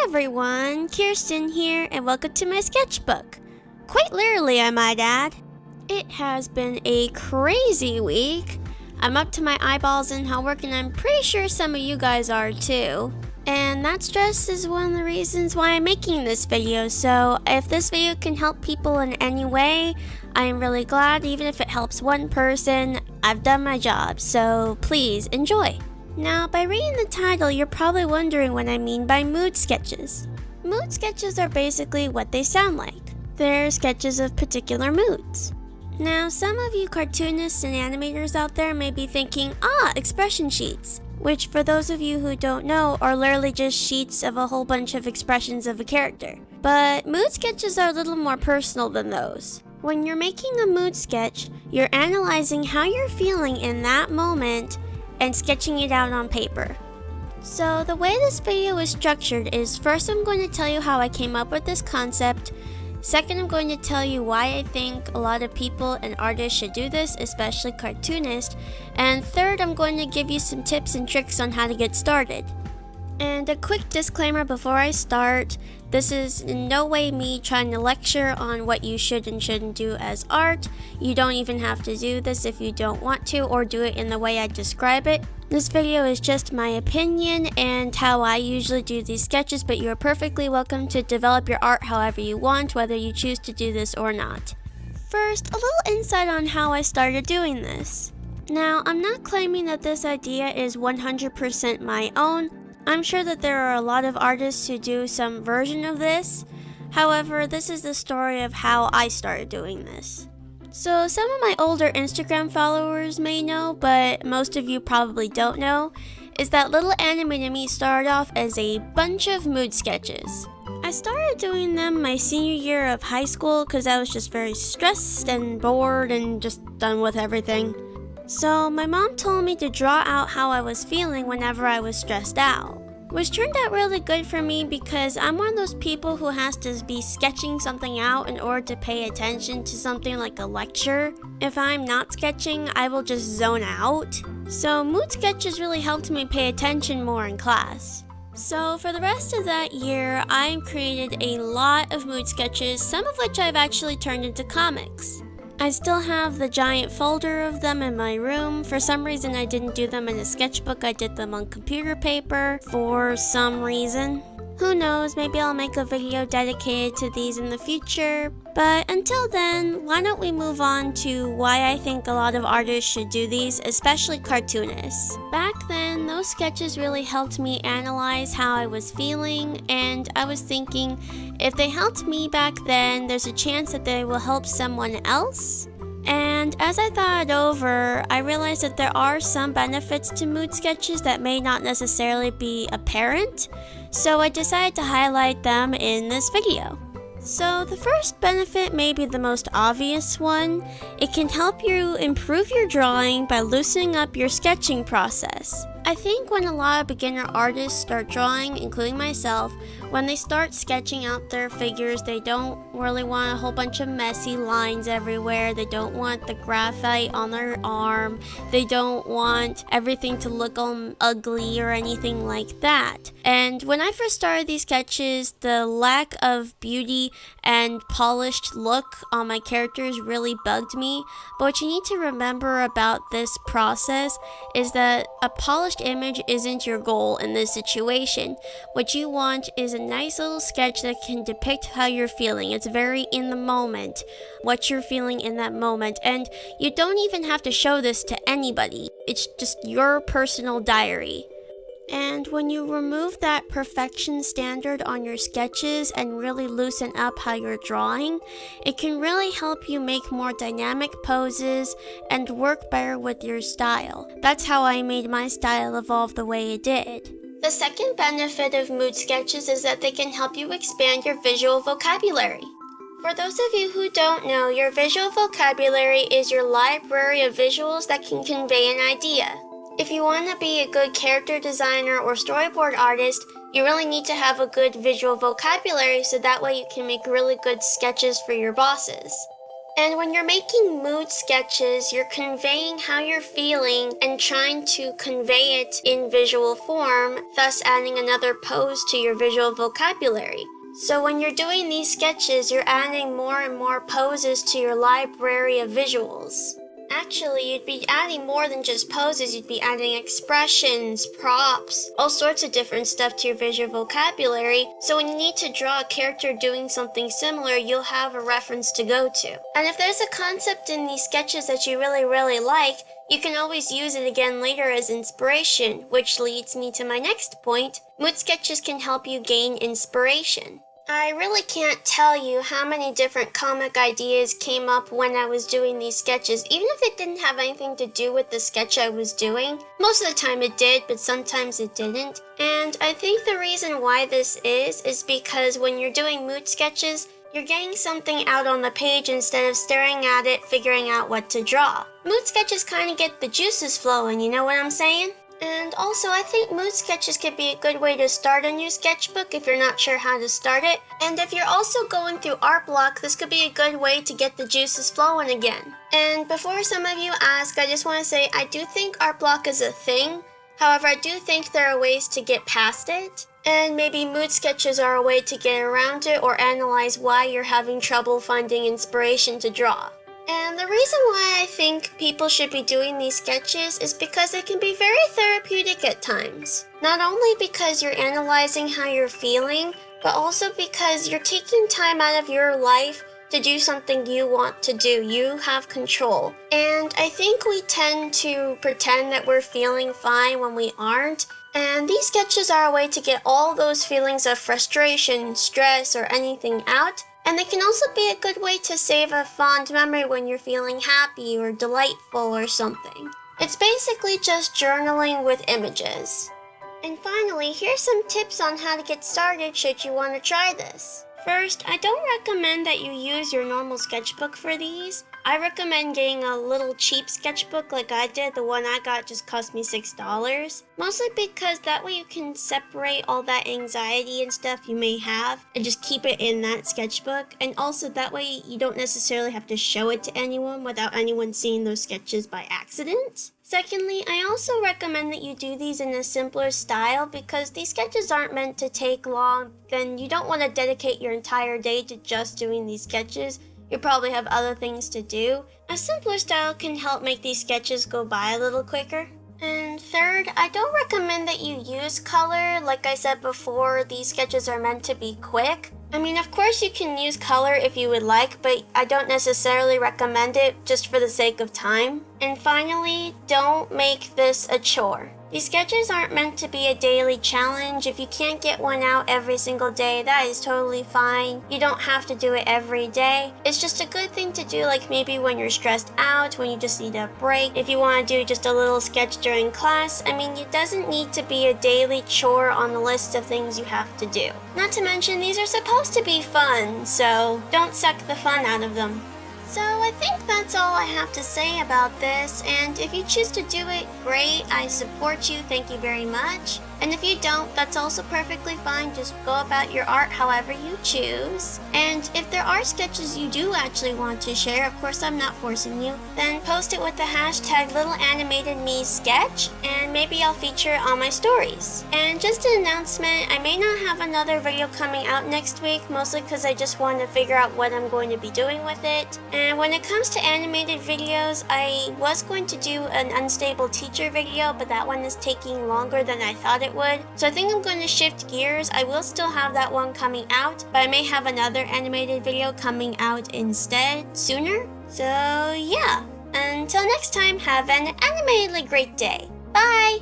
everyone, Kirsten here, and welcome to my sketchbook. Quite literally, I might add. It has been a crazy week. I'm up to my eyeballs in homework, and I'm pretty sure some of you guys are too. And that stress is one of the reasons why I'm making this video, so if this video can help people in any way, I am really glad. Even if it helps one person, I've done my job, so please enjoy. Now, by reading the title, you're probably wondering what I mean by mood sketches. Mood sketches are basically what they sound like. They're sketches of particular moods. Now, some of you cartoonists and animators out there may be thinking, expression sheets, which for those of you who don't know are literally just sheets of a whole bunch of expressions of a character. But mood sketches are a little more personal than those. When you're making a mood sketch, you're analyzing how you're feeling in that moment and sketching it out on paper. So the way this video is structured is, first I'm going to tell you how I came up with this concept. Second, I'm going to tell you why I think a lot of people and artists should do this, especially cartoonists. And third, I'm going to give you some tips and tricks on how to get started. And a quick disclaimer before I start, this is in no way me trying to lecture on what you should and shouldn't do as art. You don't even have to do this if you don't want to, or do it in the way I describe it. This video is just my opinion and how I usually do these sketches, but you're perfectly welcome to develop your art however you want, whether you choose to do this or not. First, a little insight on how I started doing this. Now, I'm not claiming that this idea is 100% my own. I'm sure that there are a lot of artists who do some version of this. However, this is the story of how I started doing this. So some of my older Instagram followers may know, but most of you probably don't know, is that Little Animated Me started off as a bunch of mood sketches. I started doing them my senior year of high school because I was just very stressed and bored and just done with everything. So my mom told me to draw out how I was feeling whenever I was stressed out, which turned out really good for me because I'm one of those people who has to be sketching something out in order to pay attention to something like a lecture. If I'm not sketching, I will just zone out. So mood sketches really helped me pay attention more in class. So for the rest of that year, I created a lot of mood sketches, some of which I've actually turned into comics. I still have the giant folder of them in my room. For some reason, I didn't do them in a sketchbook. I did them on computer paper for some reason. Who knows, maybe I'll make a video dedicated to these in the future. But until then, why don't we move on to why I think a lot of artists should do these, especially cartoonists. Back then, those sketches really helped me analyze how I was feeling, and I was thinking, if they helped me back then, there's a chance that they will help someone else. And as I thought it over, I realized that there are some benefits to mood sketches that may not necessarily be apparent, so I decided to highlight them in this video. So the first benefit may be the most obvious one. It can help you improve your drawing by loosening up your sketching process. I think when a lot of beginner artists start drawing, including myself, when they start sketching out their figures, they don't really want a whole bunch of messy lines everywhere. They don't want the graphite on their arm. They don't want everything to look all ugly or anything like that. And when I first started these sketches, the lack of beauty and polished look on my characters really bugged me. But what you need to remember about this process is that a polished image isn't your goal in this situation. What you want is a nice little sketch that can depict how you're feeling. It's very in the moment, what you're feeling in that moment. And you don't even have to show this to anybody. It's just your personal diary. And when you remove that perfection standard on your sketches and really loosen up how you're drawing, it can really help you make more dynamic poses and work better with your style. That's how I made my style evolve the way it did. The second benefit of mood sketches is that they can help you expand your visual vocabulary. For those of you who don't know, your visual vocabulary is your library of visuals that can convey an idea. If you want to be a good character designer or storyboard artist, you really need to have a good visual vocabulary so that way you can make really good sketches for your bosses. And when you're making mood sketches, you're conveying how you're feeling and trying to convey it in visual form, thus adding another pose to your visual vocabulary. So when you're doing these sketches, you're adding more and more poses to your library of visuals. Actually, you'd be adding more than just poses, you'd be adding expressions, props, all sorts of different stuff to your visual vocabulary, so when you need to draw a character doing something similar, you'll have a reference to go to. And if there's a concept in these sketches that you really like, you can always use it again later as inspiration, which leads me to my next point. Mood sketches can help you gain inspiration. I really can't tell you how many different comic ideas came up when I was doing these sketches, even if it didn't have anything to do with the sketch I was doing. Most of the time it did, but sometimes it didn't. And I think the reason why this is because when you're doing mood sketches, you're getting something out on the page instead of staring at it, figuring out what to draw. Mood sketches kind of get the juices flowing, you know what I'm saying? And also, I think mood sketches could be a good way to start a new sketchbook if you're not sure how to start it. And if you're also going through art block, this could be a good way to get the juices flowing again. And before some of you ask, I just want to say I do think art block is a thing. However, I do think there are ways to get past it. And maybe mood sketches are a way to get around it or analyze why you're having trouble finding inspiration to draw. And the reason why I think people should be doing these sketches is because they can be very therapeutic at times. Not only because you're analyzing how you're feeling, but also because you're taking time out of your life to do something you want to do. You have control. And I think we tend to pretend that we're feeling fine when we aren't. And these sketches are a way to get all those feelings of frustration, stress, or anything out. And they can also be a good way to save a fond memory when you're feeling happy or delightful or something. It's basically just journaling with images. And finally, here's some tips on how to get started should you want to try this. First, I don't recommend that you use your normal sketchbook for these. I recommend getting a little cheap sketchbook like I did. The one I got just cost me $6. Mostly because that way you can separate all that anxiety and stuff you may have and just keep it in that sketchbook. And also that way you don't necessarily have to show it to anyone without anyone seeing those sketches by accident. Secondly, I also recommend that you do these in a simpler style because these sketches aren't meant to take long. Then you don't want to dedicate your entire day to just doing these sketches. You probably have other things to do. A simpler style can help make these sketches go by a little quicker. And third, I don't recommend that you use color. Like I said before, these sketches are meant to be quick. I mean, of course you can use color if you would like, but I don't necessarily recommend it just for the sake of time. And finally, don't make this a chore. These sketches aren't meant to be a daily challenge. If you can't get one out every single day, that is totally fine. You don't have to do it every day. It's just a good thing to do, like maybe when you're stressed out, when you just need a break. If you want to do just a little sketch during class, I mean, it doesn't need to be a daily chore on the list of things you have to do. Not to mention, these are supposed to be fun, so don't suck the fun out of them. So I think that's all I have to say about this, and if you choose to do it, great, I support you, thank you very much. And if you don't, that's also perfectly fine, just go about your art however you choose. And if there are sketches you do actually want to share, of course I'm not forcing you, then post it with the hashtag #LittleAnimatedMeSketch, and maybe I'll feature it on my stories. And just an announcement, I may not have another video coming out next week, mostly because I just want to figure out what I'm going to be doing with it. And when it comes to animated videos, I was going to do an unstable teacher video, but that one is taking longer than I thought it would. So I think I'm going to shift gears. I will still have that one coming out, but I may have another animated video coming out instead sooner. So yeah, until next time, have an animatedly great day. Bye!